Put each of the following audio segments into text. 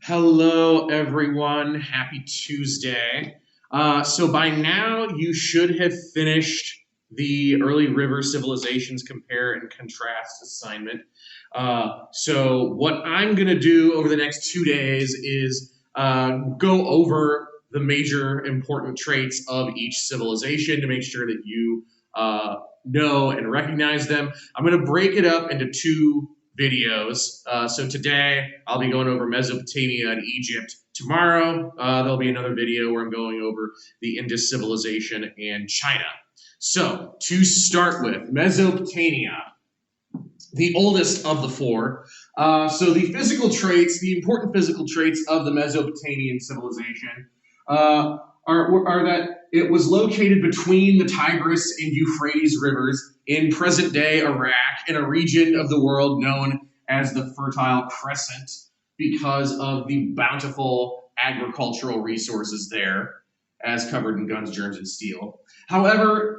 Hello, everyone. Happy Tuesday. So by now, you should have finished the Early River Civilizations Compare and Contrast assignment. So what I'm going to do over the next 2 days is go over the major important traits of each civilization to make sure that you know and recognize them. I'm going to break it up into two videos. So today I'll be going over Mesopotamia and Egypt. Tomorrow there'll be another video where I'm going over the Indus civilization and China. So to start with, Mesopotamia, the oldest of the four. So the physical traits, the important physical traits of the Mesopotamian civilization are that it was located between the Tigris and Euphrates rivers in present-day Iraq, in a region of the world known as the Fertile Crescent because of the bountiful agricultural resources there, as covered in Guns, Germs, and Steel. However,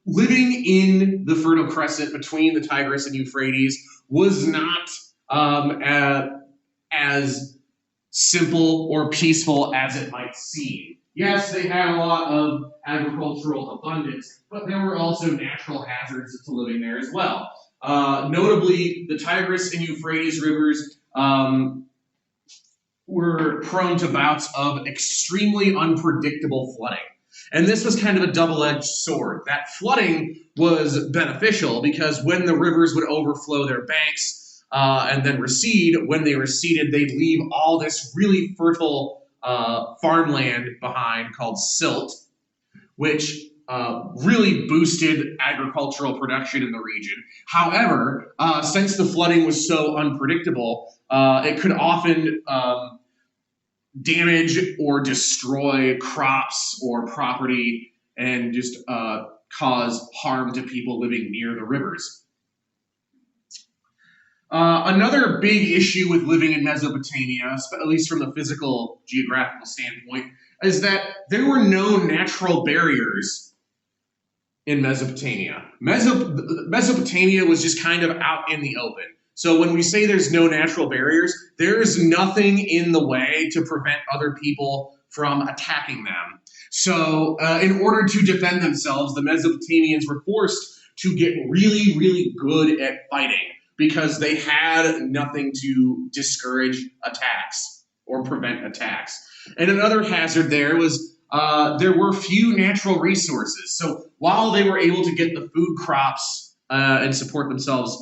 living in the Fertile Crescent between the Tigris and Euphrates was not as simple or peaceful as it might seem. Yes, they had a lot of agricultural abundance, but there were also natural hazards to living there as well. Notably, the Tigris and Euphrates rivers were prone to bouts of extremely unpredictable flooding. And this was kind of a double-edged sword. That flooding was beneficial because when the rivers would overflow their banks and then recede, when they receded, they'd leave all this really fertile farmland behind called silt, which really boosted agricultural production in the region. However, since the flooding was so unpredictable, it could often damage or destroy crops or property and just cause harm to people living near the rivers. Another big issue with living in Mesopotamia, at least from the physical geographical standpoint, is that there were no natural barriers in Mesopotamia. Mesopotamia was just kind of out in the open. So when we say there's no natural barriers, there's nothing in the way to prevent other people from attacking them. So in order to defend themselves, the Mesopotamians were forced to get really, really good at fighting because they had nothing to discourage attacks or prevent attacks. And another hazard there was there were few natural resources. So while they were able to get the food crops and support themselves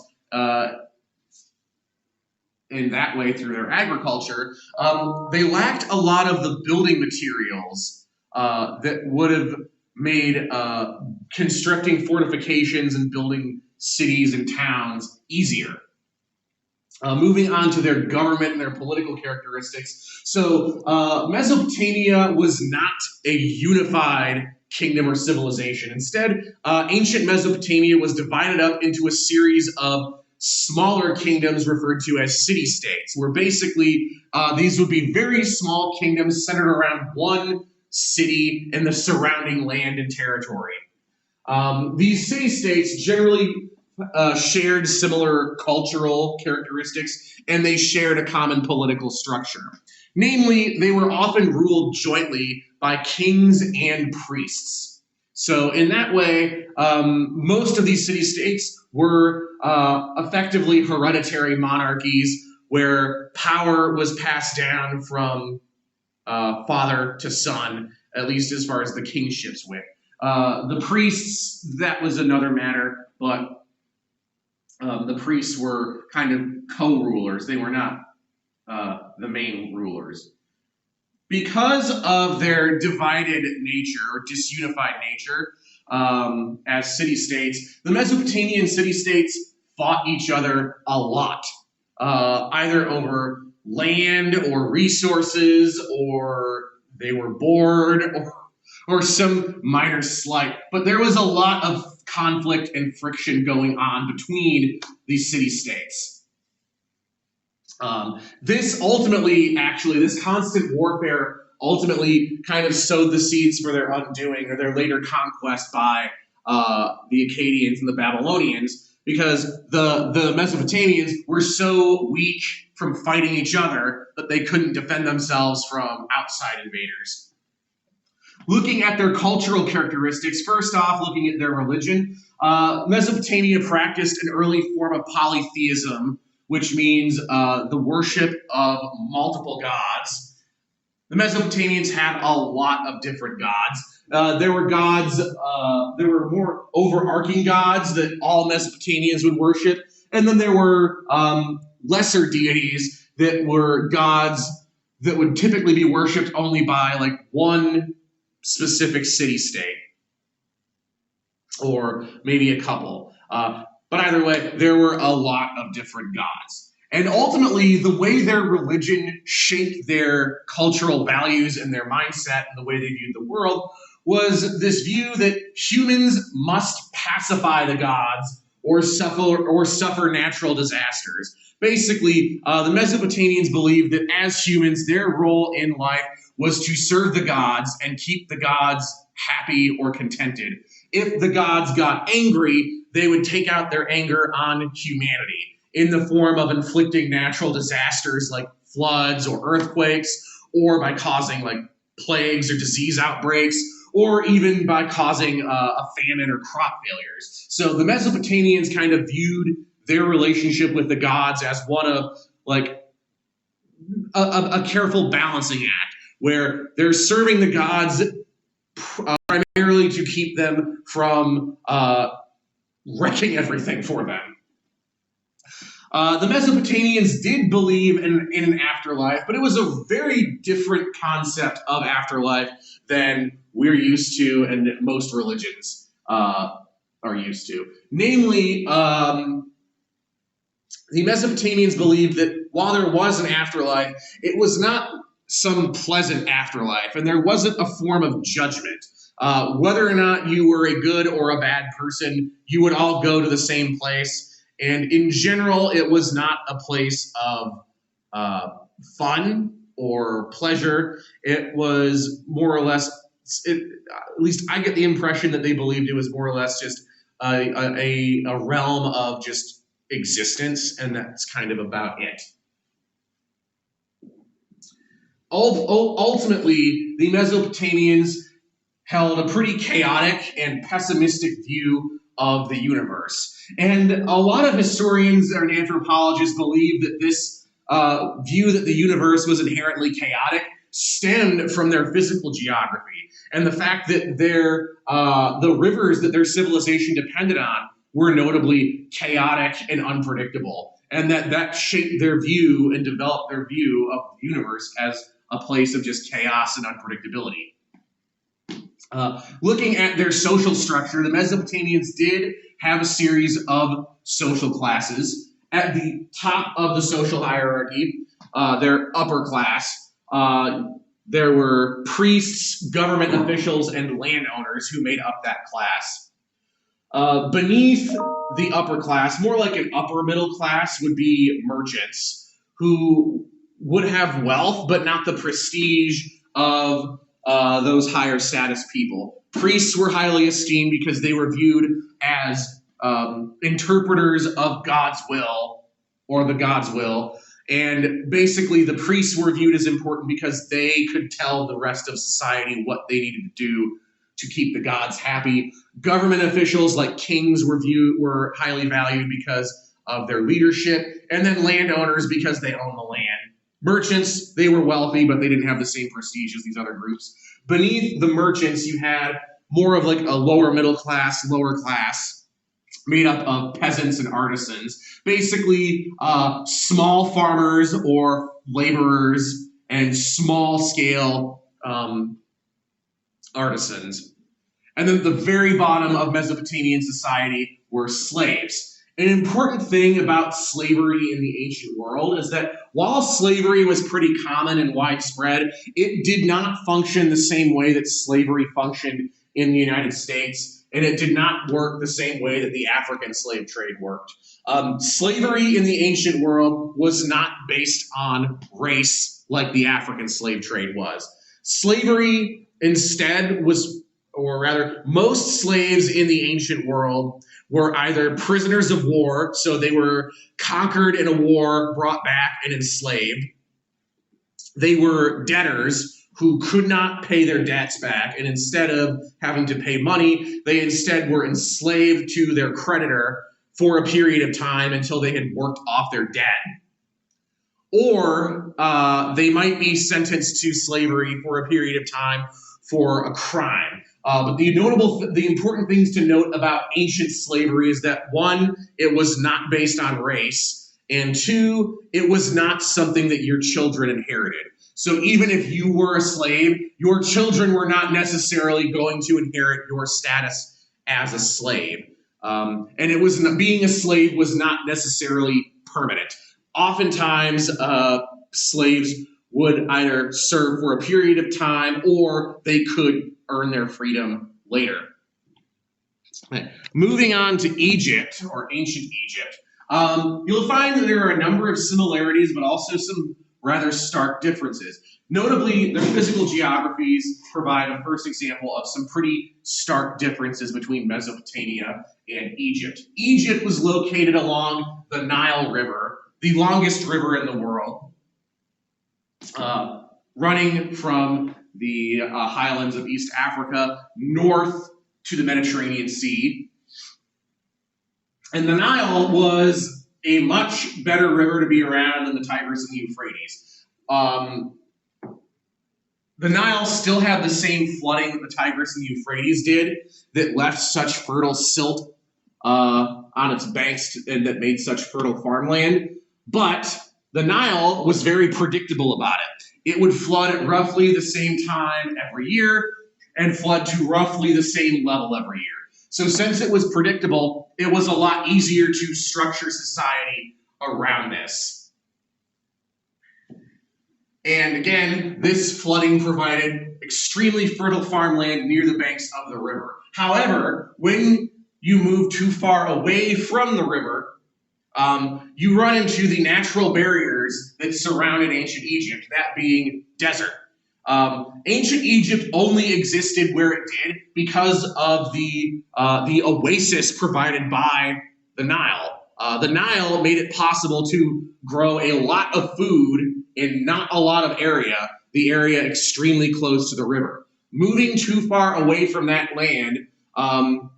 in that way through their agriculture, they lacked a lot of the building materials that would have made constructing fortifications and building cities and towns easier. Moving on to their government and their political characteristics. So Mesopotamia was not a unified kingdom or civilization. Instead, ancient Mesopotamia was divided up into a series of smaller kingdoms referred to as city-states, where basically these would be very small kingdoms centered around one city and the surrounding land and territory. These city-states generally shared similar cultural characteristics, and they shared a common political structure. Namely, they were often ruled jointly by kings and priests. So in that way, most of these city-states were effectively hereditary monarchies where power was passed down from father to son, at least as far as the kingships went. The priests, that was another matter, but the priests were kind of co-rulers. They were not the main rulers. Because of their divided nature, or disunified nature, as city-states, the Mesopotamian city-states fought each other a lot, either over land or resources, or they were bored, or some minor slight. But there was a lot of conflict and friction going on between these city-states. This constant warfare ultimately kind of sowed the seeds for their undoing or their later conquest by the Akkadians and the Babylonians, because the Mesopotamians were so weak from fighting each other that they couldn't defend themselves from outside invaders. Looking at their cultural characteristics, first off, looking at their religion, Mesopotamia practiced an early form of polytheism, which means the worship of multiple gods. The Mesopotamians had a lot of different gods. There were gods, there were more overarching gods that all Mesopotamians would worship, and then there were lesser deities that were gods that would typically be worshipped only by like one specific city-state, or maybe a couple. But either way, there were a lot of different gods. And ultimately, the way their religion shaped their cultural values and their mindset and the way they viewed the world was this view that humans must pacify the gods or suffer natural disasters. Basically, the Mesopotamians believed that as humans, their role in life was to serve the gods and keep the gods happy or contented. If the gods got angry, they would take out their anger on humanity in the form of inflicting natural disasters like floods or earthquakes, or by causing like plagues or disease outbreaks, or even by causing a famine or crop failures. So the Mesopotamians kind of viewed their relationship with the gods as one of like a careful balancing act, where they're serving the gods primarily to keep them from wrecking everything for them. The Mesopotamians did believe in an afterlife, but it was a very different concept of afterlife than we're used to and that most religions are used to. Namely, the Mesopotamians believed that while there was an afterlife, it was not some pleasant afterlife, and there wasn't a form of judgment. Whether or not you were a good or a bad person, you would all go to the same place. And in general, it was not a place of fun or pleasure. It was more or less, at least I get the impression that they believed it was more or less just a realm of just existence, and that's kind of about it. Ultimately, the Mesopotamians held a pretty chaotic and pessimistic view of the universe. And a lot of historians and anthropologists believe that this view that the universe was inherently chaotic stemmed from their physical geography and the fact that the rivers that their civilization depended on were notably chaotic and unpredictable, and that shaped their view and developed their view of the universe as a place of just chaos and unpredictability. Looking at their social structure, the Mesopotamians did have a series of social classes. At the top of the social hierarchy, their upper class, there were priests, government officials, and landowners who made up that class. Beneath the upper class, more like an upper middle class, would be merchants who would have wealth, but not the prestige of those higher status people. Priests were highly esteemed because they were viewed as interpreters of God's will, or the God's will. And basically, the priests were viewed as important because they could tell the rest of society what they needed to do to keep the gods happy. Government officials like kings were highly valued because of their leadership, and then landowners because they owned the land. Merchants, they were wealthy, but they didn't have the same prestige as these other groups. Beneath the merchants, you had more of like a lower middle class, lower class, made up of peasants and artisans. Basically, small farmers or laborers and small-scale artisans. And then at the very bottom of Mesopotamian society were slaves. An important thing about slavery in the ancient world is that while slavery was pretty common and widespread, it did not function the same way that slavery functioned in the United States, and it did not work the same way that the African slave trade worked. Slavery in the ancient world was not based on race like the African slave trade was. Slavery instead was or rather, most slaves in the ancient world were either prisoners of war, so they were conquered in a war, brought back, and enslaved. They were debtors who could not pay their debts back, and instead of having to pay money, they instead were enslaved to their creditor for a period of time until they had worked off their debt. Or they might be sentenced to slavery for a period of time for a crime. But the important things to note about ancient slavery is that, one, it was not based on race, and two, it was not something that your children inherited. So even if you were a slave, your children were not necessarily going to inherit your status as a slave. And being a slave was not necessarily permanent. Oftentimes, slaves would either serve for a period of time or they could earn their freedom later. Right. Moving on to Egypt, or ancient Egypt, you'll find that there are a number of similarities, but also some rather stark differences. Notably, their physical geographies provide a first example of some pretty stark differences between Mesopotamia and Egypt. Egypt was located along the Nile River, the longest river in the world, running from the highlands of East Africa north to the Mediterranean Sea. And the Nile was a much better river to be around than the Tigris and the Euphrates. The Nile still had the same flooding that the Tigris and the Euphrates did that left such fertile silt on its banks and that made such fertile farmland. But the Nile was very predictable about it. It would flood at roughly the same time every year and flood to roughly the same level every year. So since it was predictable, it was a lot easier to structure society around this. And again, this flooding provided extremely fertile farmland near the banks of the river. However, when you move too far away from the river, you run into the natural barriers that surrounded ancient Egypt, that being desert. Ancient Egypt only existed where it did because of the oasis provided by the Nile. The Nile made it possible to grow a lot of food in not a lot of area, the area extremely close to the river. Moving too far away from that land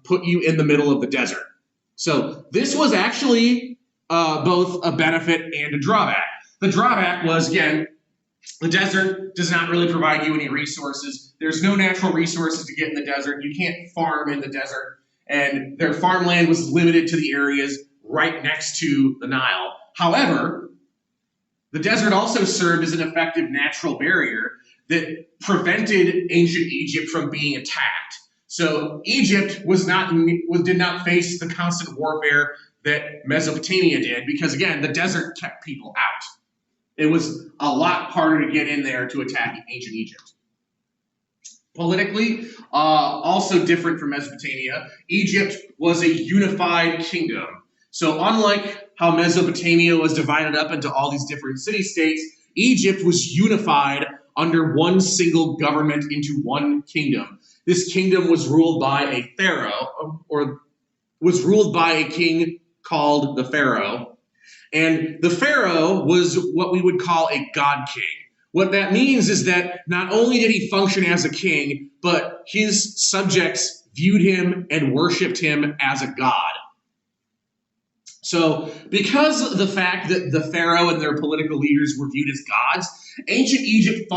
put you in the middle of the desert. So this was actually both a benefit and a drawback. The drawback was, again, the desert does not really provide you any resources. There's no natural resources to get in the desert. You can't farm in the desert. And their farmland was limited to the areas right next to the Nile. However, the desert also served as an effective natural barrier that prevented ancient Egypt from being attacked. So Egypt did not face the constant warfare that Mesopotamia did because, again, the desert kept people out. It was a lot harder to get in there to attack ancient Egypt. Politically, also different from Mesopotamia, Egypt was a unified kingdom. So unlike how Mesopotamia was divided up into all these different city-states, Egypt was unified under one single government into one kingdom. This kingdom was ruled by a pharaoh, or was ruled by a king called the pharaoh. And the pharaoh was what we would call a god king. What that means is that not only did he function as a king, but his subjects viewed him and worshipped him as a god. So because of the fact that the pharaoh and their political leaders were viewed as gods, ancient Egypt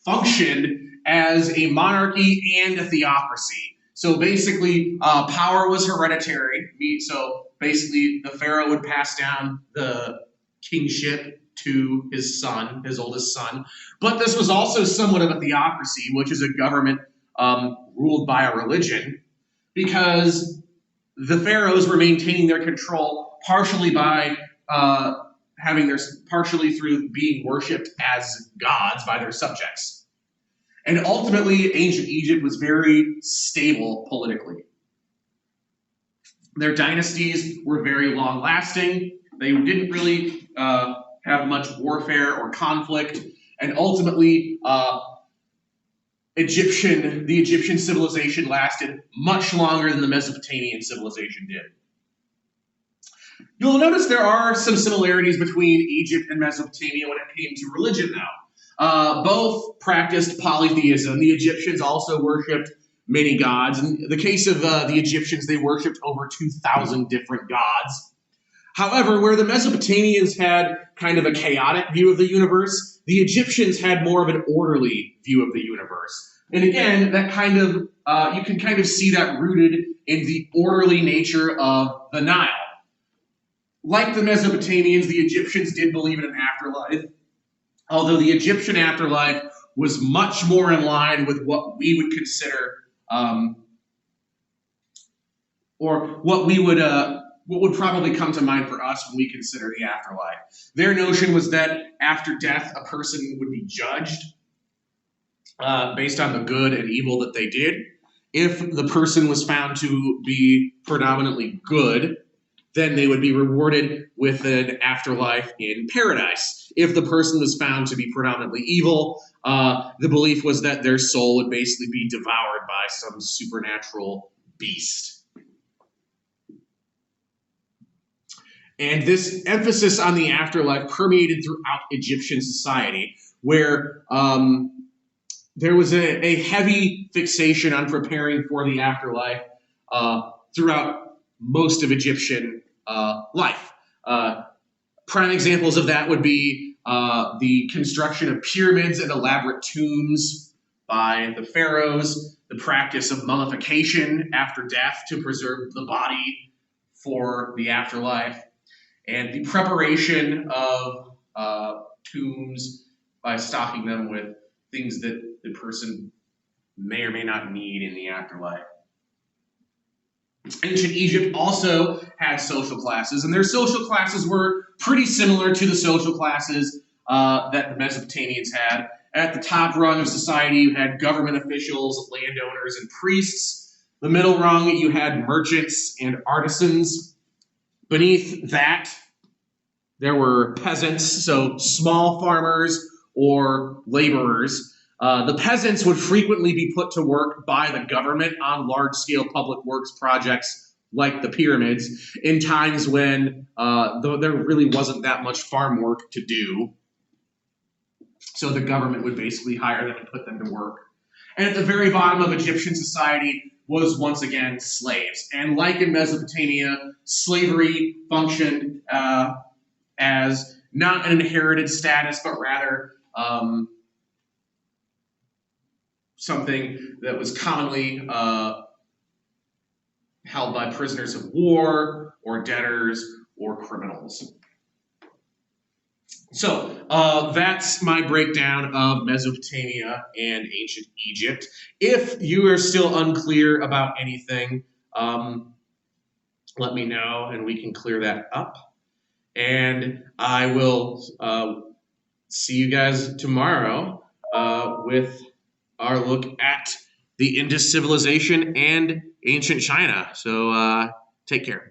functioned as a monarchy and a theocracy. So basically, power was hereditary. So basically, the pharaoh would pass down the kingship to his son, his oldest son. But this was also somewhat of a theocracy, which is a government ruled by a religion, because the pharaohs were maintaining their control partially by partially through being worshipped as gods by their subjects. And ultimately, ancient Egypt was very stable politically. Their dynasties were very long-lasting. They didn't really have much warfare or conflict. And ultimately, the Egyptian civilization lasted much longer than the Mesopotamian civilization did. You'll notice there are some similarities between Egypt and Mesopotamia when it came to religion now. Both practiced polytheism. The Egyptians also worshipped many gods. In the case of the Egyptians, they worshipped over 2,000 different gods. However, where the Mesopotamians had kind of a chaotic view of the universe, the Egyptians had more of an orderly view of the universe. And again, that kind of you can kind of see that rooted in the orderly nature of the Nile. Like the Mesopotamians, the Egyptians did believe in an afterlife, although the Egyptian afterlife was much more in line with what we would consider, or what would probably come to mind for us when we consider the afterlife. Their notion was that after death, a person would be judged based on the good and evil that they did. If the person was found to be predominantly good, then they would be rewarded with an afterlife in paradise. If the person was found to be predominantly evil, the belief was that their soul would basically be devoured by some supernatural beast. And this emphasis on the afterlife permeated throughout Egyptian society, where there was a heavy fixation on preparing for the afterlife throughout most of Egyptian life. Prime examples of that would be the construction of pyramids and elaborate tombs by the pharaohs, the practice of mummification after death to preserve the body for the afterlife, and the preparation of tombs by stocking them with things that the person may or may not need in the afterlife. Ancient Egypt also had social classes, and their social classes were pretty similar to the social classes that the Mesopotamians had. At the top rung of society, you had government officials, landowners, and priests. The middle rung, you had merchants and artisans. Beneath that, there were peasants, so small farmers or laborers. The peasants would frequently be put to work by the government on large-scale public works projects like the pyramids in times when there really wasn't that much farm work to do. So the government would basically hire them and put them to work. And at the very bottom of Egyptian society was once again slaves. And like in Mesopotamia, slavery functioned as not an inherited status, but rather something that was commonly held by prisoners of war or debtors or criminals. So that's my breakdown of Mesopotamia and ancient Egypt. If you are still unclear about anything, let me know and we can clear that up. And I will see you guys tomorrow with our look at the Indus civilization and ancient China. So take care.